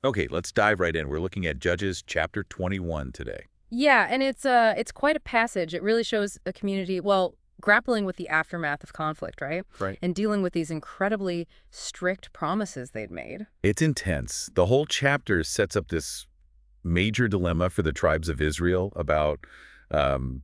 Okay, let's dive right in. We're looking at Judges chapter 21 today. Yeah, and it's quite a passage. It really shows a community, well, grappling with the aftermath of conflict, right? Right. And dealing with these incredibly strict promises they'd made. It's intense. The whole chapter sets up this major dilemma for the tribes of Israel about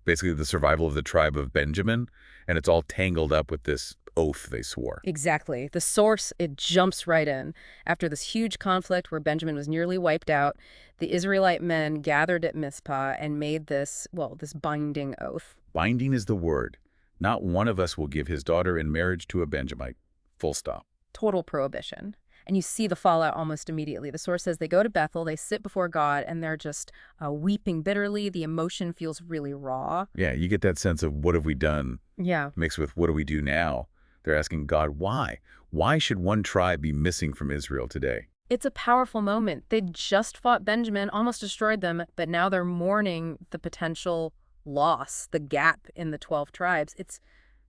basically the survival of the tribe of Benjamin, and it's all tangled up with this oath they swore. Exactly. The source, it jumps right in. After this huge conflict where Benjamin was nearly wiped out, the Israelite men gathered at Mizpah and made this, well, this binding oath. Binding is the word. Not one of us will give his daughter in marriage to a Benjamite. Full stop. Total prohibition. And you see the fallout almost immediately. The source says they go to Bethel, they sit before God, and they're just weeping bitterly. The emotion feels really raw. Yeah, you get that sense of what have we done Yeah. mixed with what do we do now? They're asking God, why? Why should one tribe be missing from Israel today? It's a powerful moment. They just fought Benjamin, almost destroyed them, but now they're mourning the potential loss, the gap in the 12 tribes. It's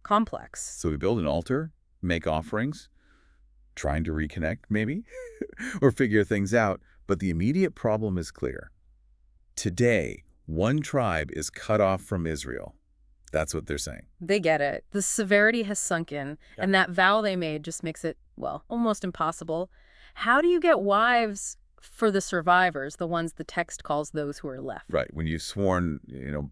complex. So we build an altar, make offerings, trying to reconnect maybe, or figure things out. But the immediate problem is clear. Today, one tribe is cut off from Israel. That's what they're saying. They get it. The severity has sunk in, and that vow they made just makes it, well, almost impossible. How do you get wives for the survivors, the ones the text calls those who are left? Right, when you've sworn,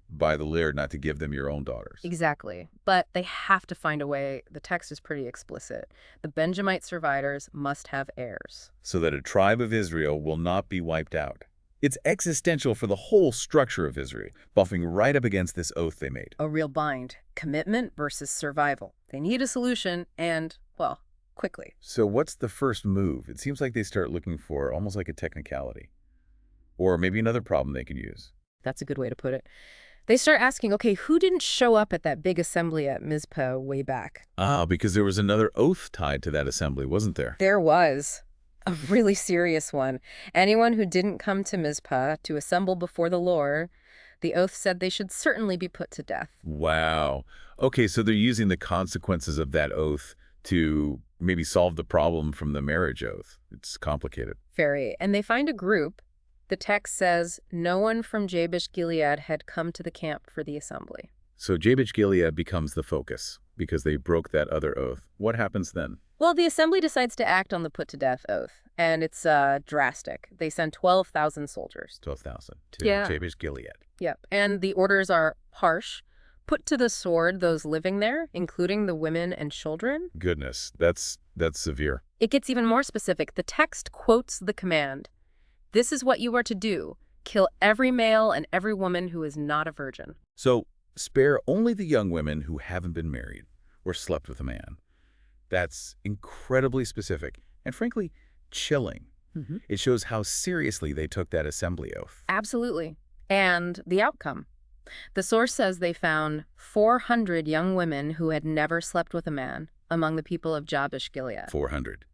by the Lord not to give them your own daughters. Exactly. But they have to find a way. The text is pretty explicit. The Benjamite survivors must have heirs. So that a tribe of Israel will not be wiped out. It's existential for the whole structure of Israel, buffing right up against this oath they made. A real bind. Commitment versus survival. They need a solution and, well, quickly. So what's the first move? It seems like they start looking for almost like a technicality. Or maybe another problem they could use. That's a good way to put it. They start asking, okay, who didn't show up at that big assembly at Mizpah way back? Because there was another oath tied to that assembly, wasn't there? There was. A really serious one. Anyone who didn't come to Mizpah to assemble before the Lord, the oath said they should certainly be put to death. Wow. Okay, so they're using the consequences of that oath to maybe solve the problem from the marriage oath. It's complicated. Very. And they find a group. The text says no one from Jabesh Gilead had come to the camp for the assembly. So Jabesh Gilead becomes the focus because they broke that other oath. What happens then? Well, the assembly decides to act on the put-to-death oath, and it's drastic. They send 12,000 soldiers. 12,000 to Yeah. Jabesh Gilead. Yep. And the orders are harsh. Put to the sword those living there, including the women and children. Goodness, that's severe. It gets even more specific. The text quotes the command. This is what you are to do. Kill every male and every woman who is not a virgin. So spare only the young women who haven't been married or slept with a man. That's incredibly specific and, frankly, chilling. It shows how seriously they took that assembly oath. Absolutely. And the outcome. The source says they found 400 young women who had never slept with a man among the people of Jabesh Gilead. 400.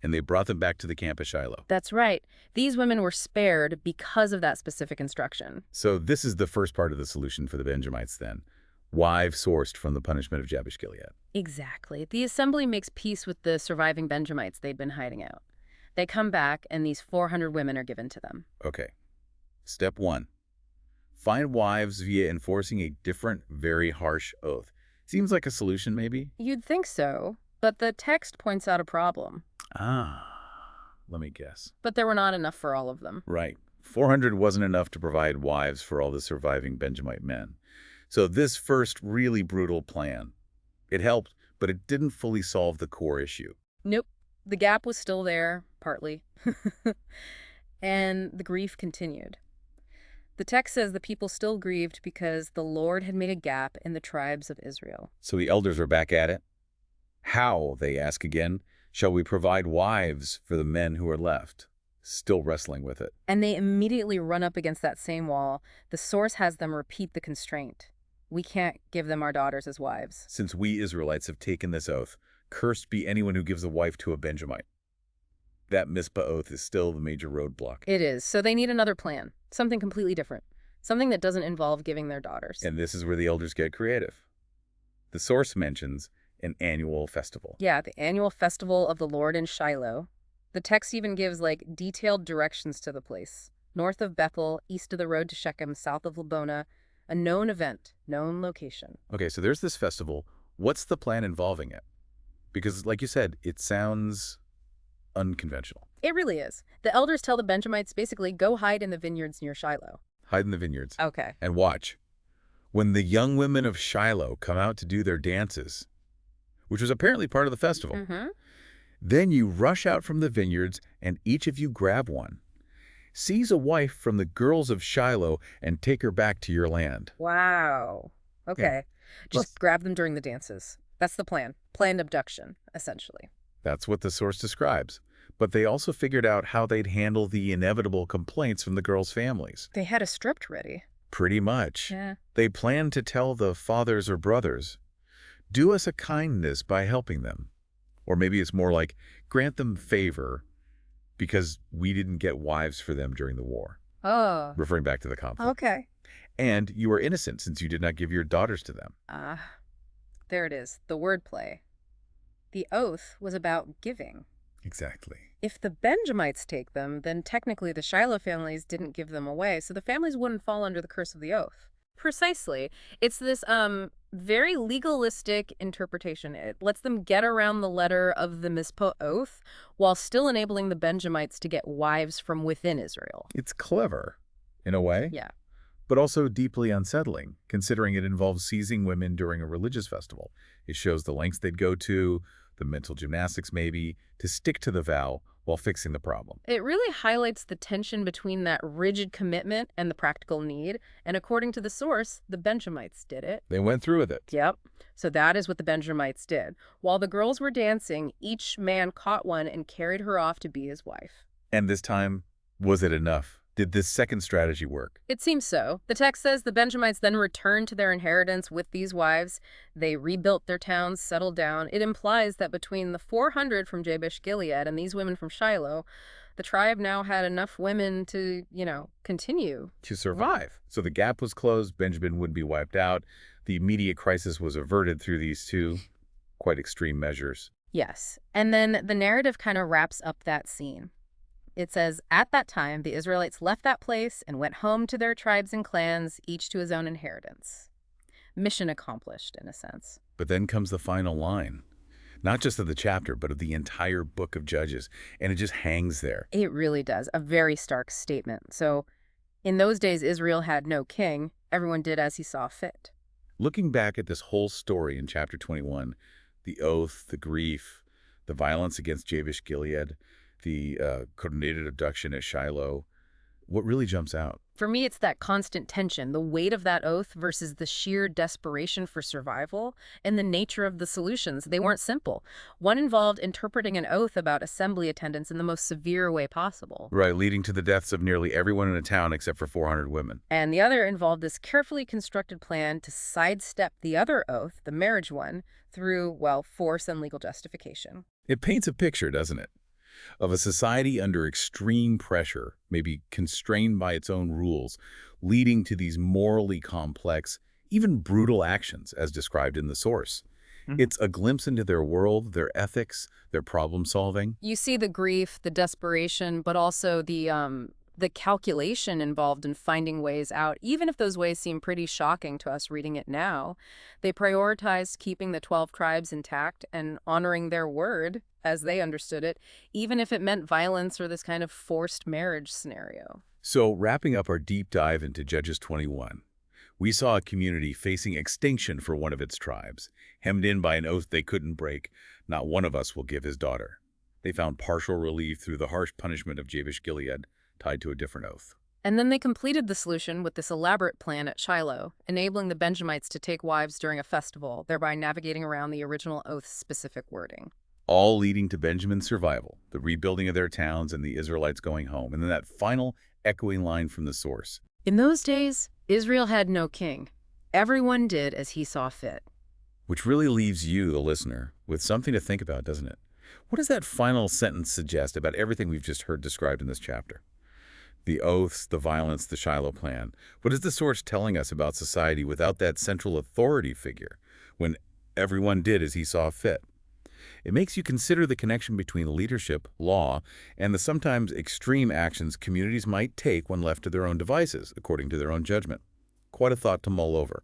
And they brought them back to the camp at Shiloh. That's right. These women were spared because of that specific instruction. So this is the first part of the solution for the Benjamites then. Wives sourced from the punishment of Jabesh Gilead. Exactly. The assembly makes peace with the surviving Benjamites they'd been hiding out. They come back, and these 400 women are given to them. Okay. Step 1. Find wives via enforcing a different, very harsh oath. Seems like a solution, maybe? You'd think so, but the text points out a problem. Let me guess. But there were not enough for all of them. Right. 400 wasn't enough to provide wives for all the surviving Benjamite men. So this first really brutal plan, it helped, but it didn't fully solve the core issue. Nope. The gap was still there, partly. And the grief continued. The text says the people still grieved because the Lord had made a gap in the tribes of Israel. So the elders are back at it. How, they ask again, shall we provide wives for the men who are left? Still wrestling with it. And they immediately run up against that same wall. The source has them repeat the constraint. We can't give them our daughters as wives. Since we Israelites have taken this oath, cursed be anyone who gives a wife to a Benjamite. That Mizpah oath is still the major roadblock. It is. So they need another plan. Something completely different. Something that doesn't involve giving their daughters. And this is where the elders get creative. The source mentions an annual festival. Yeah, the annual festival of the Lord in Shiloh. The text even gives, like, detailed directions to the place. North of Bethel, east of the road to Shechem, south of Labona, a known event, known location. Okay, so there's this festival. What's the plan involving it? Because, like you said, it sounds unconventional. It really is. The elders tell the Benjamites basically go hide in the vineyards near Shiloh. Hide in the vineyards. Okay. And watch. When the young women of Shiloh come out to do their dances, which was apparently part of the festival, then you rush out from the vineyards and each of you grab one. Seize a wife from the girls of Shiloh and take her back to your land. Wow. Okay. Yeah. Just grab them during the dances. That's the plan. Planned abduction, essentially. That's what the source describes. But they also figured out how they'd handle the inevitable complaints from the girls' families. They had a script ready. Pretty much. Yeah. They planned to tell the fathers or brothers, do us a kindness by helping them. Or maybe it's more like, grant them favor because we didn't get wives for them during the war. Oh. Referring back to the conflict. Okay. And you are innocent since you did not give your daughters to them. There it is, the wordplay. The oath was about giving. Exactly. If the Benjamites take them, then technically the Shiloh families didn't give them away, so the families wouldn't fall under the curse of the oath. Precisely. It's this very legalistic interpretation. It lets them get around the letter of the Mizpah oath while still enabling the Benjamites to get wives from within Israel. It's clever, in a way. Yeah. But also deeply unsettling, considering it involves seizing women during a religious festival. It shows the lengths they'd go to, the mental gymnastics maybe, to stick to the vow while fixing the problem. It really highlights the tension between that rigid commitment and the practical need, and according to the source, the Benjamites did it. They went through with it. Yep. So that is what the Benjamites did. While the girls were dancing, each man caught one and carried her off to be his wife. And this time, was it enough? Did this second strategy work? It seems so. The text says the Benjamites then returned to their inheritance with these wives. They rebuilt their towns, settled down. It implies that between the 400 from Jabesh Gilead and these women from Shiloh, the tribe now had enough women to, continue. To survive. So the gap was closed, Benjamin wouldn't be wiped out. The immediate crisis was averted through these two quite extreme measures. Yes. And then the narrative kind of wraps up that scene. It says, at that time, the Israelites left that place and went home to their tribes and clans, each to his own inheritance. Mission accomplished, in a sense. But then comes the final line, not just of the chapter, but of the entire book of Judges, and it just hangs there. It really does. A very stark statement. So, in those days, Israel had no king. Everyone did as he saw fit. Looking back at this whole story in chapter 21, the oath, the grief, the violence against Jabesh Gilead, the coordinated abduction at Shiloh, what really jumps out? For me, it's that constant tension, the weight of that oath versus the sheer desperation for survival, and the nature of the solutions. They weren't simple. One involved interpreting an oath about assembly attendance in the most severe way possible. Right, leading to the deaths of nearly everyone in a town except for 400 women. And the other involved this carefully constructed plan to sidestep the other oath, the marriage one, through, force and legal justification. It paints a picture, doesn't it, of a society under extreme pressure, maybe constrained by its own rules, leading to these morally complex, even brutal actions, as described in the source. It's a glimpse into their world, their ethics, their problem-solving. You see the grief, the desperation, but also the calculation involved in finding ways out, even if those ways seem pretty shocking to us reading it now. They prioritized keeping the 12 tribes intact and honoring their word, as they understood it, even if it meant violence or this kind of forced marriage scenario. So, wrapping up our deep dive into Judges 21, we saw a community facing extinction for one of its tribes, hemmed in by an oath they couldn't break. Not one of us will give his daughter. They found partial relief through the harsh punishment of Jabesh Gilead, tied to a different oath. And then they completed the solution with this elaborate plan at Shiloh, enabling the Benjamites to take wives during a festival, thereby navigating around the original oath's specific wording. All leading to Benjamin's survival, the rebuilding of their towns, and the Israelites going home. And then that final echoing line from the source. In those days, Israel had no king. Everyone did as he saw fit. Which really leaves you, the listener, with something to think about, doesn't it? What does that final sentence suggest about everything we've just heard described in this chapter? The oaths, the violence, the Shiloh plan. What is the source telling us about society without that central authority figure, when everyone did as he saw fit? It makes you consider the connection between leadership, law, and the sometimes extreme actions communities might take when left to their own devices, according to their own judgment. Quite a thought to mull over.